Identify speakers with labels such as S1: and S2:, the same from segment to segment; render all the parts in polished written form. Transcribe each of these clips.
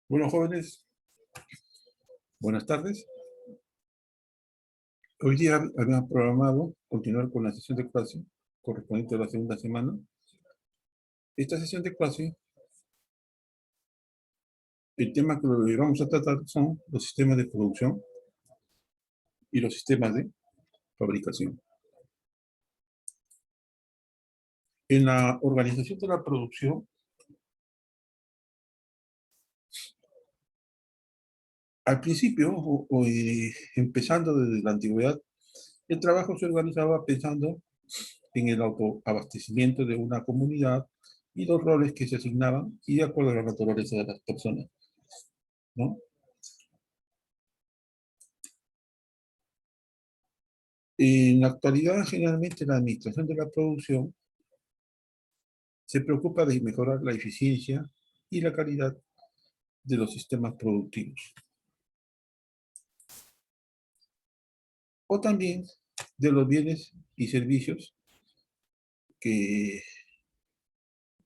S1: Bueno, jóvenes, buenas tardes. Hoy día habíamos programado continuar con la sesión de clase correspondiente a la segunda semana. Esta sesión de clase, el tema que vamos a tratar son los sistemas de producción y los sistemas de fabricación. En la organización de la producción, al principio, empezando desde la antigüedad, el trabajo se organizaba pensando en el autoabastecimiento de una comunidad y los roles que se asignaban y de acuerdo a la naturaleza de las personas, ¿no? En la actualidad, generalmente la administración de la producción se preocupa de mejorar la eficiencia y la calidad de los sistemas productivos, o también de los bienes y servicios que,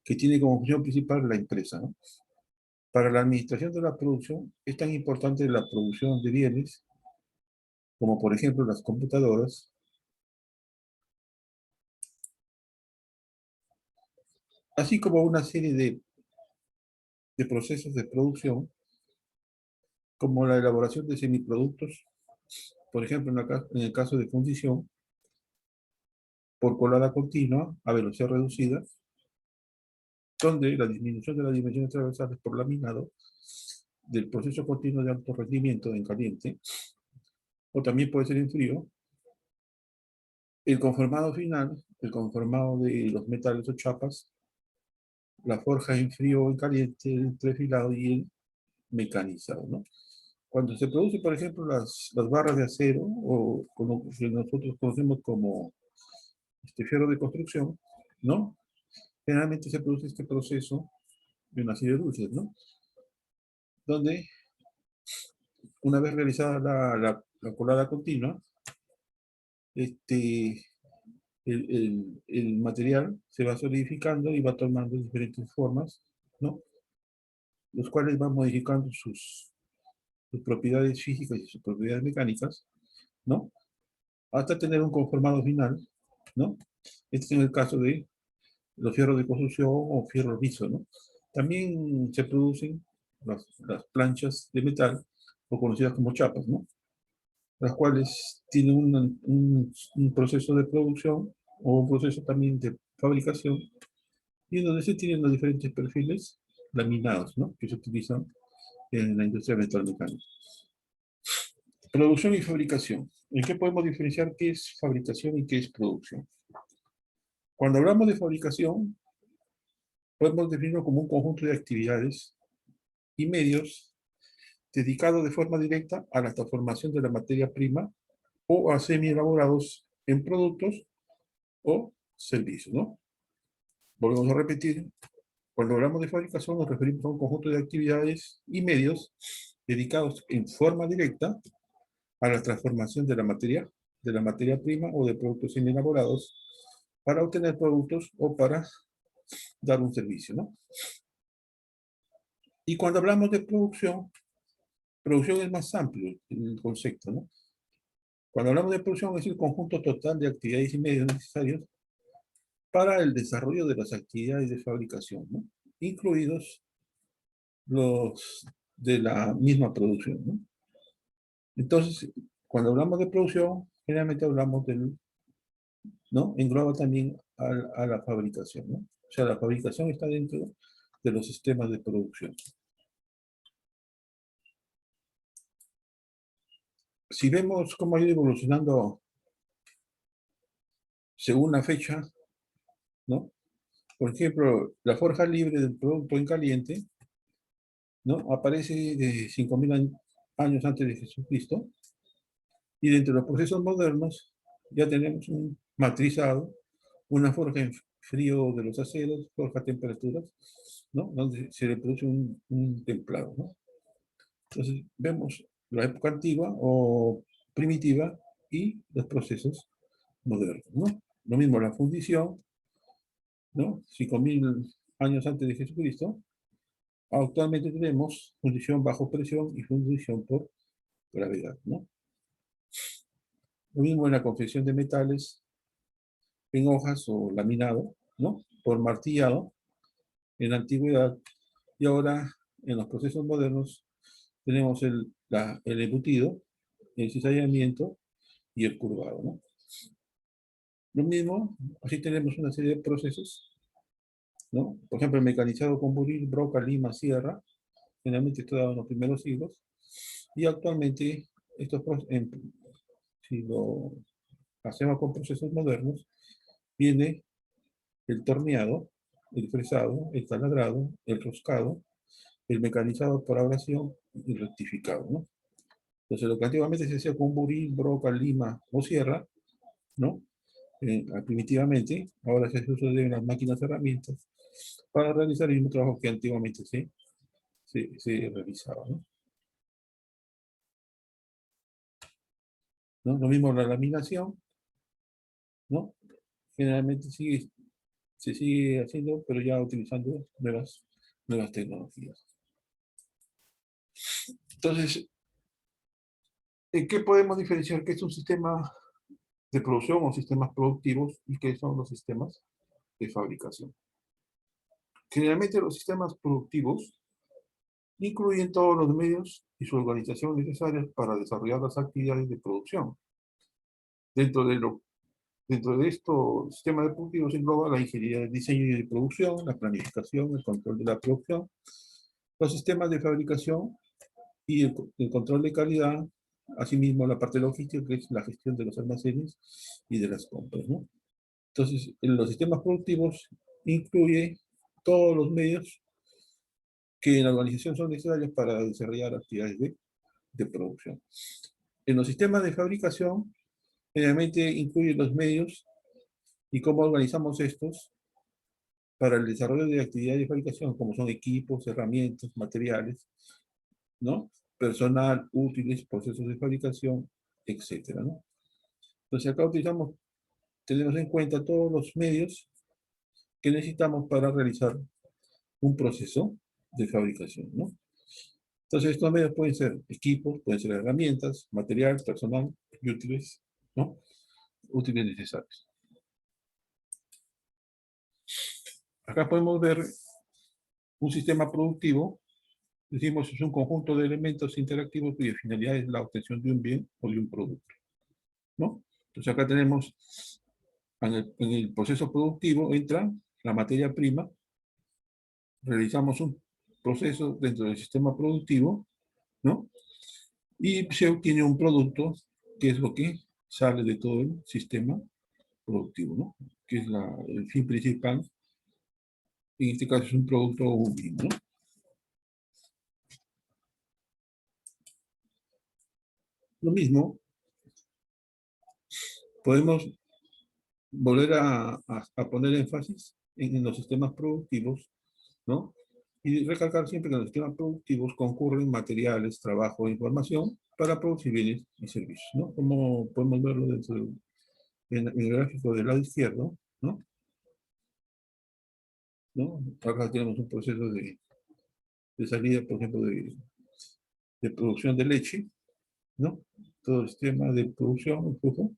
S1: que tiene como función principal la empresa, ¿no? Para la administración de la producción es tan importante la producción de bienes como por ejemplo las computadoras, así como una serie de procesos de producción como la elaboración de semiproductos, por ejemplo en el caso de fundición, por colada continua a velocidad reducida, donde la disminución de las dimensiones transversales por laminado del proceso continuo de alto rendimiento en caliente, o también puede ser en frío, el conformado final, el conformado de los metales o chapas, la forja en frío o en caliente, el trefilado y el mecanizado, ¿no? Cuando se produce, por ejemplo, las barras de acero, o como que nosotros conocemos como fierro de construcción, ¿no? Generalmente se produce este proceso de una serie de luces, ¿no? Donde una vez realizada la colada continua, este, el material se va solidificando y va tomando diferentes formas, ¿no? Los cuales van modificando sus propiedades físicas y sus propiedades mecánicas, ¿no? Hasta tener un conformado final, ¿no? Este es el caso de los fierros de construcción o fierros lisos, ¿no? También se producen las planchas de metal, o conocidas como chapas, ¿no? Las cuales tienen un proceso de producción o un proceso también de fabricación, y donde se tienen los diferentes perfiles laminados, ¿no? Que se utilizan en la industria metalmecánica. Producción y fabricación. ¿En qué podemos diferenciar qué es fabricación y qué es producción? Cuando hablamos de fabricación, podemos definirlo como un conjunto de actividades y medios dedicados de forma directa a la transformación de la materia prima o a semi-elaborados en productos o servicios, ¿no? Volvemos a repetir, cuando hablamos de fabricación nos referimos a un conjunto de actividades y medios dedicados en forma directa a la transformación de la materia prima o de productos semi-elaborados para obtener productos o para dar un servicio, ¿no? Y cuando hablamos de producción es más amplio el concepto, ¿no? Cuando hablamos de producción es el conjunto total de actividades y medios necesarios para el desarrollo de las actividades de fabricación, ¿no? Incluidos los de la misma producción, ¿no? Entonces, cuando hablamos de producción, generalmente hablamos del, ¿no? Engloba también a la fabricación, ¿no? O sea, la fabricación está dentro de los sistemas de producción. Si vemos cómo ha ido evolucionando según la fecha, ¿no? Por ejemplo, la forja libre del producto en caliente, ¿no? Aparece de 5.000 años antes de Jesucristo, y dentro de los procesos modernos ya tenemos un matrizado, una forja en frío de los aceros, forja a temperaturas, ¿no? Donde se le produce un templado, ¿no? Entonces vemos la época antigua o primitiva y los procesos modernos, ¿no? Lo mismo la fundición, ¿no? 5.000 años antes de Jesucristo, Actualmente tenemos fundición bajo presión y fundición por gravedad, ¿no? Lo mismo en la confección de metales en hojas o laminado, ¿no? Por martillado en la antigüedad, y ahora en los procesos modernos tenemos el embutido, el cizallamiento y el curvado, ¿no? Lo mismo, así tenemos una serie de procesos, ¿no? Por ejemplo, el mecanizado con buril, broca, lima, sierra, generalmente esto dado en los primeros siglos, y actualmente estos si lo hacemos con procesos modernos, viene el torneado, el fresado, el taladrado, el roscado, el mecanizado por abrasión y el rectificado, ¿no? Entonces, lo que antiguamente se hacía con buril, broca, lima o sierra, ¿no? Primitivamente, ahora se usa de las máquinas herramientas para realizar el mismo trabajo que antiguamente se realizaba, ¿no? ¿No? Lo mismo la laminación, ¿no? Generalmente se sigue haciendo, pero ya utilizando nuevas tecnologías. Entonces, ¿en qué podemos diferenciar qué es un sistema de producción o sistemas productivos y qué son los sistemas de fabricación? Generalmente los sistemas productivos incluyen todos los medios y su organización necesarios para desarrollar las actividades de producción. Dentro de, lo, dentro de estos sistemas de productivos se engloba la ingeniería de diseño y de producción, la planificación, el control de la producción, los sistemas de fabricación y el control de calidad, asimismo la parte logística, que es la gestión de los almacenes y de las compras, ¿no? Entonces, en los sistemas productivos incluye todos los medios que en la organización son necesarios para desarrollar actividades de producción. En los sistemas de fabricación, generalmente incluye los medios y cómo organizamos estos para el desarrollo de actividades de fabricación, como son equipos, herramientas, materiales, ¿no? Personal, útiles, procesos de fabricación, etcétera, ¿no? Entonces acá tenemos en cuenta todos los medios que necesitamos para realizar un proceso de fabricación, ¿no? Entonces estos medios pueden ser equipos, pueden ser herramientas, material, personal y útiles, ¿no? Útiles necesarios. Acá podemos ver un sistema productivo. Decimos, es un conjunto de elementos interactivos cuya finalidad es la obtención de un bien o de un producto, ¿no? Entonces acá tenemos, en el proceso productivo entra la materia prima, realizamos un proceso dentro del sistema productivo, ¿no? Y se obtiene un producto que es lo que sale de todo el sistema productivo, ¿no? Que es el fin principal. En este caso es un producto o un bien, ¿no? Lo mismo, podemos volver a poner énfasis en los sistemas productivos, ¿no? Y recalcar siempre que en los sistemas productivos concurren materiales, trabajo e información para producir bienes y servicios, ¿no? Como podemos verlo en el gráfico del lado izquierdo, ¿no? ¿No? Acá tenemos un proceso de salida, por ejemplo, de producción de leche, ¿no? Todo el sistema de producción, el flujo,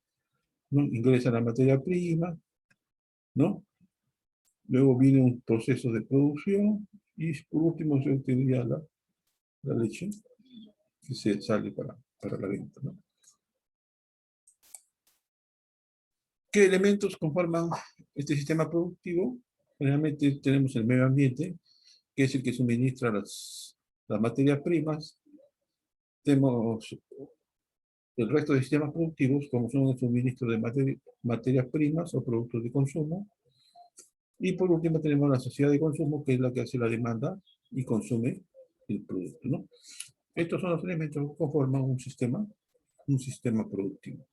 S1: ¿no? Ingresa la materia prima, ¿no? Luego viene un proceso de producción y por último se obtiene la leche que se sale para la venta, ¿no? ¿Qué elementos conforman este sistema productivo? Generalmente tenemos el medio ambiente, que es el que suministra las materias primas. Tenemos el resto de sistemas productivos, como son el suministro de materias primas o productos de consumo. Y por último tenemos la sociedad de consumo, que es la que hace la demanda y consume el producto, ¿no? Estos son los elementos que conforman un sistema productivo.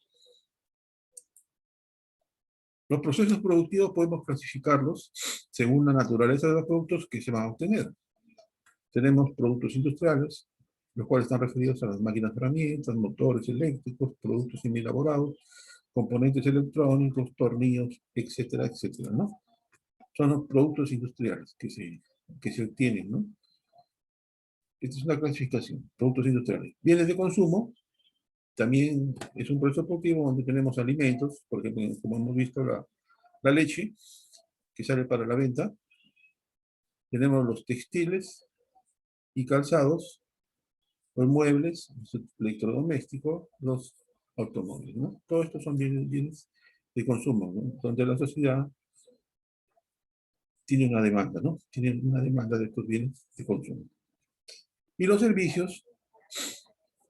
S1: Los procesos productivos podemos clasificarlos según la naturaleza de los productos que se van a obtener. Tenemos productos industriales, los cuales están referidos a las máquinas herramientas, motores eléctricos, productos semi-elaborados, componentes electrónicos, tornillos, etcétera, etcétera, ¿no? Son los productos industriales que se obtienen, ¿no? Esta es una clasificación, productos industriales. Bienes de consumo, también es un proceso productivo donde tenemos alimentos, por ejemplo, como hemos visto, la leche, que sale para la venta. Tenemos los textiles y calzados, los muebles, los electrodomésticos, los automóviles, ¿no? Todos estos son bienes de consumo, ¿no? Donde la sociedad tiene una demanda, ¿no? Tiene una demanda de estos bienes de consumo. Y los servicios,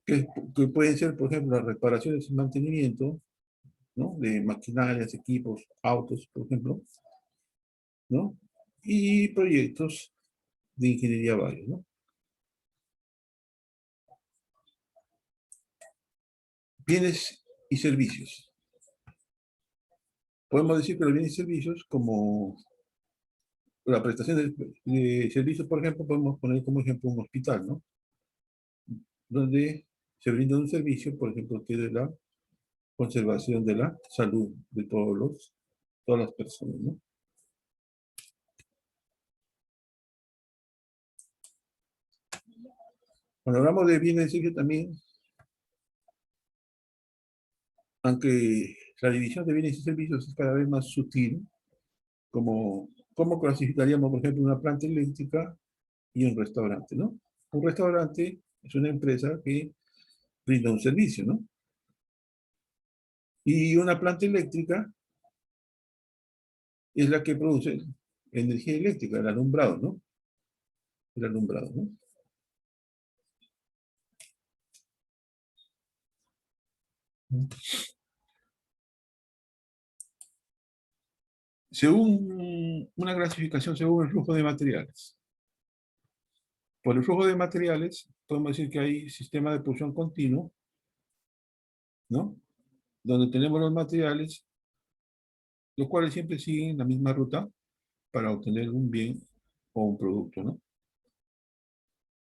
S1: que pueden ser, por ejemplo, las reparaciones y mantenimiento, ¿no? De maquinarias, equipos, autos, por ejemplo, ¿no? Y proyectos de ingeniería varios, ¿no? Bienes y servicios. Podemos decir que los bienes y servicios, como la prestación de servicios, por ejemplo, podemos poner como ejemplo un hospital, ¿no? Donde se brinda un servicio, por ejemplo, que es de la conservación de la salud de todas las personas, ¿no? Cuando hablamos de bienes y servicios también, aunque la división de bienes y servicios es cada vez más sutil, como cómo clasificaríamos, por ejemplo, una planta eléctrica y un restaurante, ¿no? Un restaurante es una empresa que brinda un servicio, ¿no? Y una planta eléctrica es la que produce energía eléctrica, el alumbrado, ¿no? El alumbrado, ¿no? Según una clasificación, según el flujo de materiales. Por el flujo de materiales, podemos decir que hay sistema de producción continuo, ¿no? Donde tenemos los materiales, los cuales siempre siguen la misma ruta para obtener un bien o un producto, ¿no?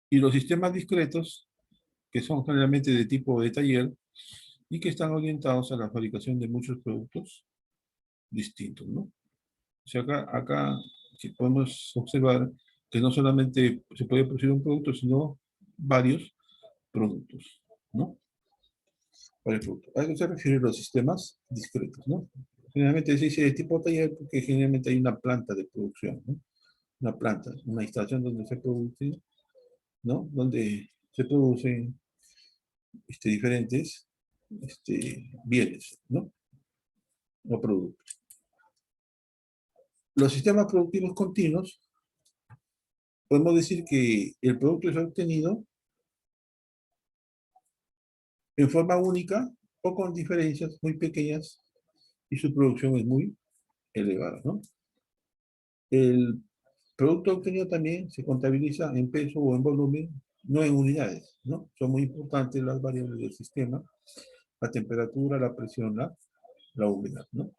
S1: Y los sistemas discretos, que son generalmente de tipo de taller y que están orientados a la fabricación de muchos productos distintos, ¿no? O sea, acá sí podemos observar que no solamente se puede producir un producto, sino varios productos, ¿no? Varios productos. A eso se refieren los sistemas discretos, ¿no? Generalmente se dice de tipo taller porque generalmente hay una planta de producción, ¿no? Una planta, una instalación donde se produce, ¿no? Donde se producen diferentes bienes, ¿no? O productos. Los sistemas productivos continuos, podemos decir que el producto es obtenido en forma única o con diferencias muy pequeñas y su producción es muy elevada, ¿no? El producto obtenido también se contabiliza en peso o en volumen, no en unidades, ¿no? Son muy importantes las variables del sistema, la temperatura, la presión, la humedad, ¿no?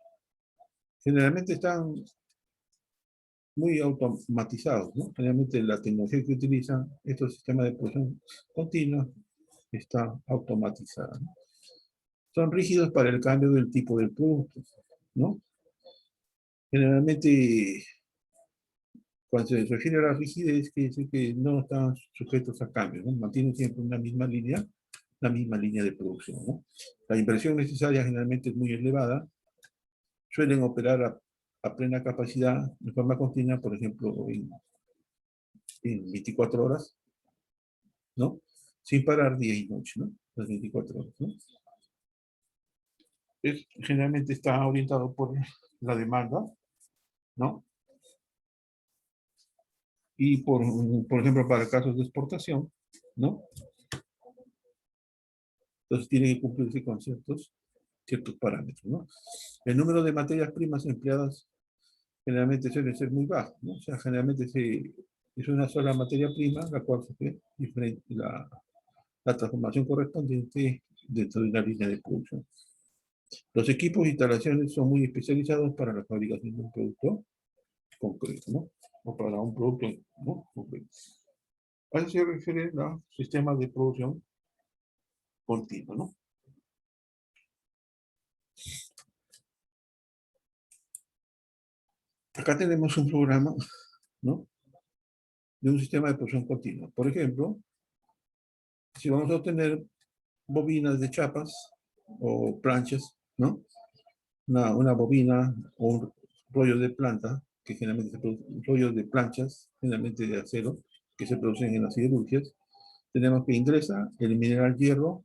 S1: Generalmente están muy automatizados, ¿no? Generalmente la tecnología que utilizan estos sistemas de producción continua está automatizada, ¿no? Son rígidos para el cambio del tipo del producto, ¿no? Generalmente, cuando se refiere a la rigidez, quiere decir que no están sujetos a cambios, ¿no? Mantienen siempre una misma línea, la misma línea de producción, ¿no? La inversión necesaria generalmente es muy elevada, suelen operar a plena capacidad de forma continua, por ejemplo, en 24 horas, ¿no? Sin parar día y noche, ¿no? Las 24 horas, ¿no? Generalmente está orientado por la demanda, ¿no? Y por ejemplo, para casos de exportación, ¿no? Entonces tiene que cumplirse con ciertos parámetros, ¿no? El número de materias primas empleadas generalmente suele ser muy bajo, ¿no? O sea, generalmente es una sola materia prima, la cual se hace diferente, la transformación correspondiente dentro de una línea de producción. Los equipos e instalaciones son muy especializados para la fabricación de un producto concreto, ¿no? O para un producto, ¿no? Concreto. A eso se refiere a sistemas de producción continua, ¿no? Acá tenemos un programa, ¿no? de un sistema de producción continua. Por ejemplo, si vamos a obtener bobinas de chapas o planchas, ¿no? Una bobina o un rollo de planta, que generalmente se produce, rollos de planchas, generalmente de acero, que se producen en las siderurgias, tenemos que ingresar el mineral hierro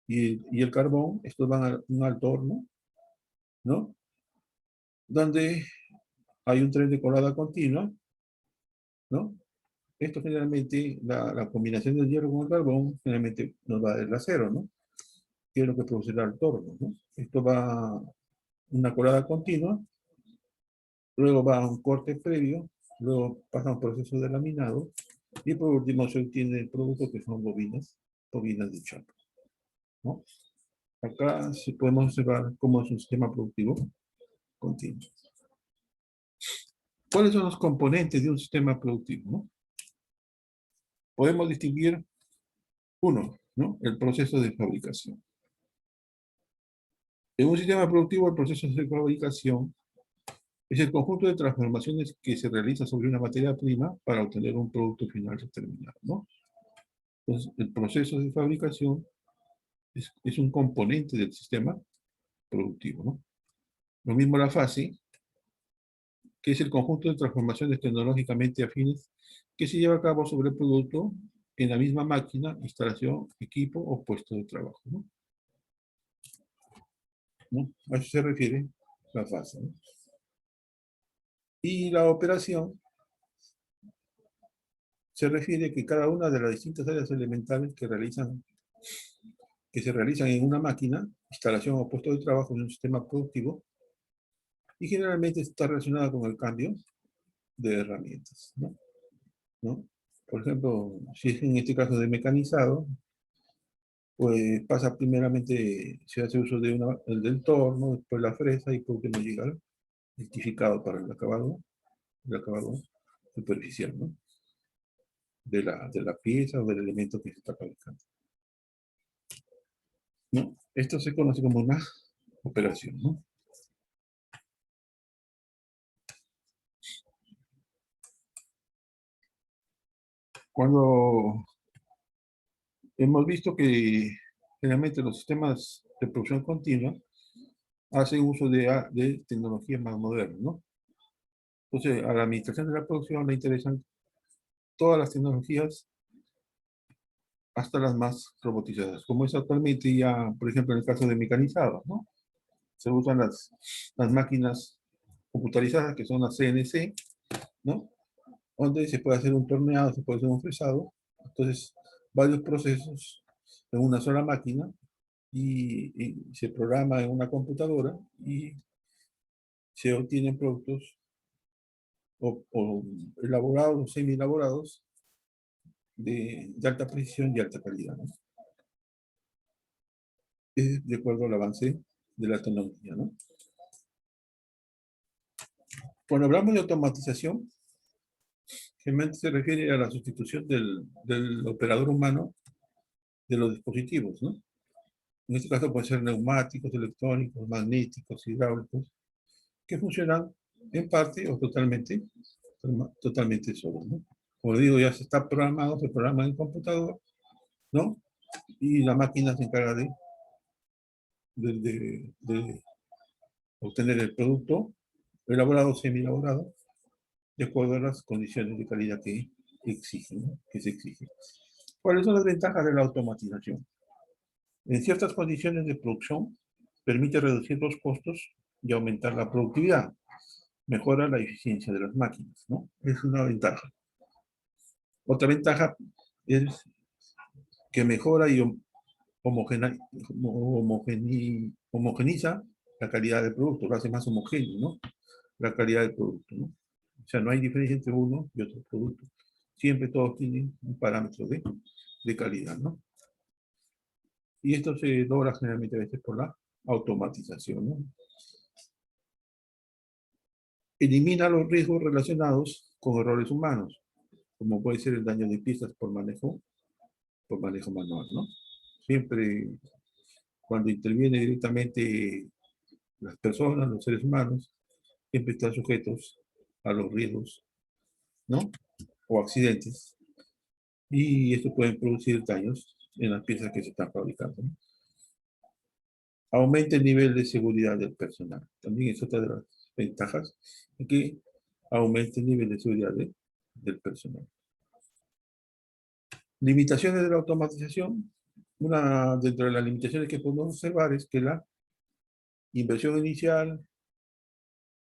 S1: y el carbón, estos van a un alto horno, ¿no? Donde hay un tren de colada continua, ¿no? Esto generalmente, la combinación del hierro con el carbón, generalmente nos va a dar el acero, ¿no? Que es lo que producirá el torno, ¿no? Esto va a una colada continua, luego va a un corte previo, luego pasa a un proceso de laminado, y por último se obtiene el producto que son bobinas de chapa, ¿no? Acá sí podemos observar cómo es un sistema productivo continuo. ¿Cuáles son los componentes de un sistema productivo, no? Podemos distinguir uno, ¿no? El proceso de fabricación. En un sistema productivo, el proceso de fabricación es el conjunto de transformaciones que se realiza sobre una materia prima para obtener un producto final determinado, ¿no? Entonces, el proceso de fabricación es un componente del sistema productivo, ¿no? Lo mismo la fase, que es el conjunto de transformaciones tecnológicamente afines que se lleva a cabo sobre el producto en la misma máquina, instalación, equipo o puesto de trabajo, ¿no? ¿No? A eso se refiere la fase, ¿no? Y la operación se refiere a que cada una de las distintas áreas elementales que se realizan en una máquina, instalación o puesto de trabajo en un sistema productivo, y generalmente está relacionada con el cambio de herramientas, ¿no? ¿No? Por ejemplo, si es en este caso de mecanizado, pues pasa primeramente, se hace uso de el del torno, después la fresa y por último llega el rectificado para el acabado superficial, ¿no? De la pieza o del elemento que se está fabricando, ¿no? Esto se conoce como una operación, ¿no? Cuando hemos visto que generalmente los sistemas de producción continua hacen uso de tecnologías más modernas, ¿no? Entonces, a la administración de la producción le interesan todas las tecnologías, hasta las más robotizadas, como es actualmente ya, por ejemplo, en el caso de mecanizados, ¿no? Se usan las máquinas computarizadas, que son las CNC, ¿no? Donde se puede hacer un torneado, se puede hacer un fresado, entonces varios procesos en una sola máquina y se programa en una computadora y se obtienen productos o elaborados o semi elaborados de alta precisión y alta calidad, ¿no? Es de acuerdo al avance de la tecnología, ¿no? Cuando hablamos de automatización, generalmente se refiere a la sustitución del operador humano de los dispositivos, ¿no? En este caso pueden ser neumáticos, electrónicos, magnéticos, hidráulicos, que funcionan en parte o totalmente solos, ¿no? Como digo, ya se está programado, se programa en el computador, ¿no? Y la máquina se encarga de obtener el producto elaborado o semi-elaborado de acuerdo a las condiciones de calidad que exigen, ¿no? Que se exigen. ¿Cuáles son las ventajas de la automatización? En ciertas condiciones de producción, permite reducir los costos y aumentar la productividad. Mejora la eficiencia de las máquinas, ¿no? Es una ventaja. Otra ventaja es que mejora y homogeniza la calidad del producto, lo hace más homogéneo, ¿no? La calidad del producto, ¿no? O sea, no hay diferencia entre uno y otro producto. Siempre todos tienen un parámetro de calidad, ¿no? Y esto se logra generalmente a veces por la automatización, ¿no? Elimina los riesgos relacionados con errores humanos, como puede ser el daño de piezas por manejo manual, ¿no? Siempre cuando interviene directamente las personas, los seres humanos, siempre están sujetos a los riesgos, ¿no? o accidentes, y esto puede producir daños en las piezas que se están fabricando, ¿no? Aumenta el nivel de seguridad del personal. También es otra de las ventajas, que aumenta el nivel de seguridad del personal. Limitaciones de la automatización. Una dentro de las limitaciones que podemos observar es que la inversión inicial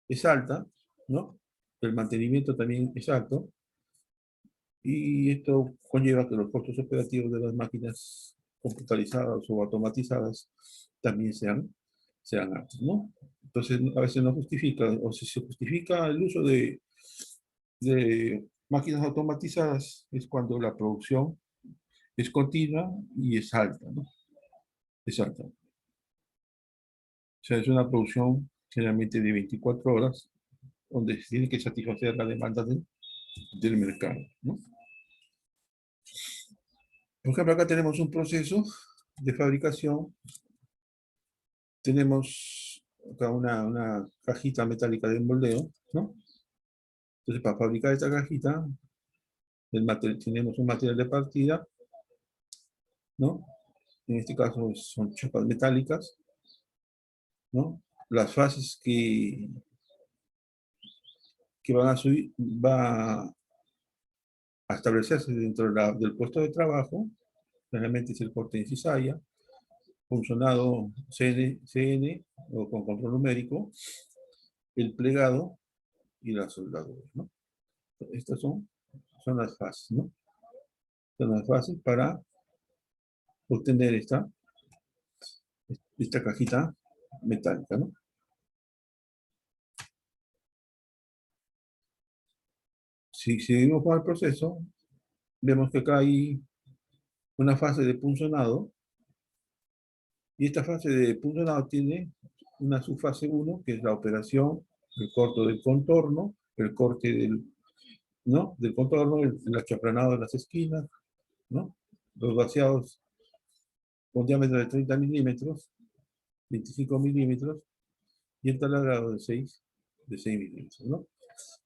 S1: es alta, ¿no? El mantenimiento también es alto, y esto conlleva que los costos operativos de las máquinas computarizadas o automatizadas también sean altos, ¿no? Entonces, a veces no justifica, o si se justifica el uso de máquinas automatizadas, es cuando la producción es continua y es alta, ¿no? Es alta. O sea, es una producción generalmente de 24 horas, donde se tiene que satisfacer la demanda del mercado, ¿no? Por ejemplo, acá tenemos un proceso de fabricación. Tenemos acá una cajita metálica de moldeo, ¿no? Entonces, para fabricar esta cajita, tenemos un material de partida, ¿no? En este caso son chapas metálicas, ¿no? Las fases que van a subir, va a establecerse dentro del puesto de trabajo. Generalmente es el corte en cizalla, funcionado CN o con control numérico, el plegado y la soldadura, ¿no? Estas son las fases, ¿no? Son las fases para obtener esta cajita metálica, ¿no? Si seguimos con el proceso, vemos que acá hay una fase de punzonado, y esta fase de punzonado tiene una subfase 1, que es la operación, el corte del contorno, el corte ¿no? del contorno, el achaplanado de las esquinas, ¿no? Los vaciados con diámetro de 30 milímetros, 25 milímetros, y el taladrado de seis milímetros, ¿no?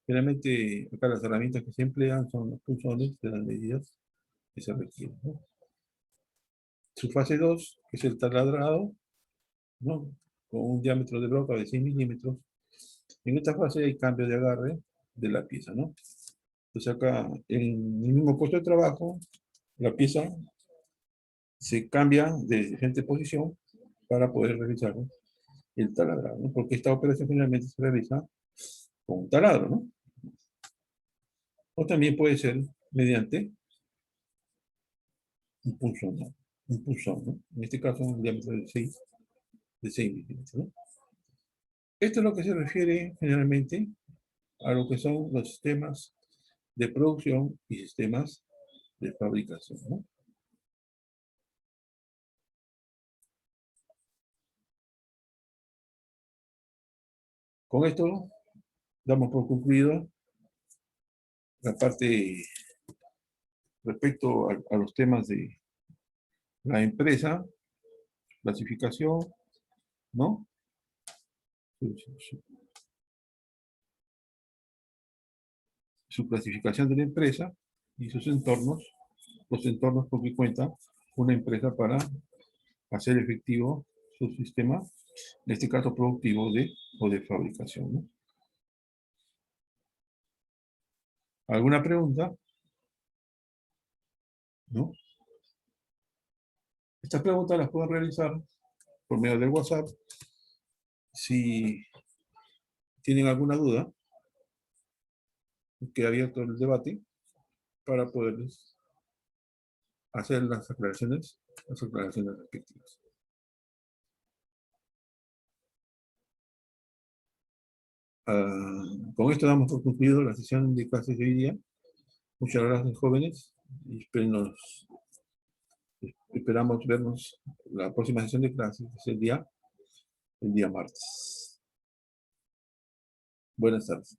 S1: Generalmente, acá las herramientas que se emplean son los punzones de las medidas que se requieren, ¿no? Su fase 2, que es el taladrado, ¿no? Con un diámetro de broca de 6 milímetros. En esta fase hay cambio de agarre de la pieza, ¿no? Entonces acá, en el mismo puesto de trabajo, la pieza se cambia de diferente posición para poder realizar, ¿no? El taladrado, ¿no? Porque esta operación generalmente se realiza con un taladro, ¿no? O también puede ser mediante un punzón, ¿no? Un punzón, ¿no? En este caso, un diámetro de seis milímetros, ¿no? Esto es lo que se refiere generalmente a lo que son los sistemas de producción y sistemas de fabricación, ¿no? Con esto damos por concluido la parte respecto a los temas de la empresa, clasificación, ¿no? Su clasificación de la empresa y sus entornos, los entornos con que cuenta una empresa para hacer efectivo su sistema, en este caso productivo o de fabricación, ¿no? ¿Alguna pregunta? ¿No? Estas preguntas las pueden realizar por medio del WhatsApp. Si tienen alguna duda, queda abierto el debate para poderles hacer las aclaraciones respectivas. Con esto damos por concluido la sesión de clases de hoy día. Muchas gracias, jóvenes, y esperamos vernos la próxima sesión de clases, que es el día martes. Buenas tardes.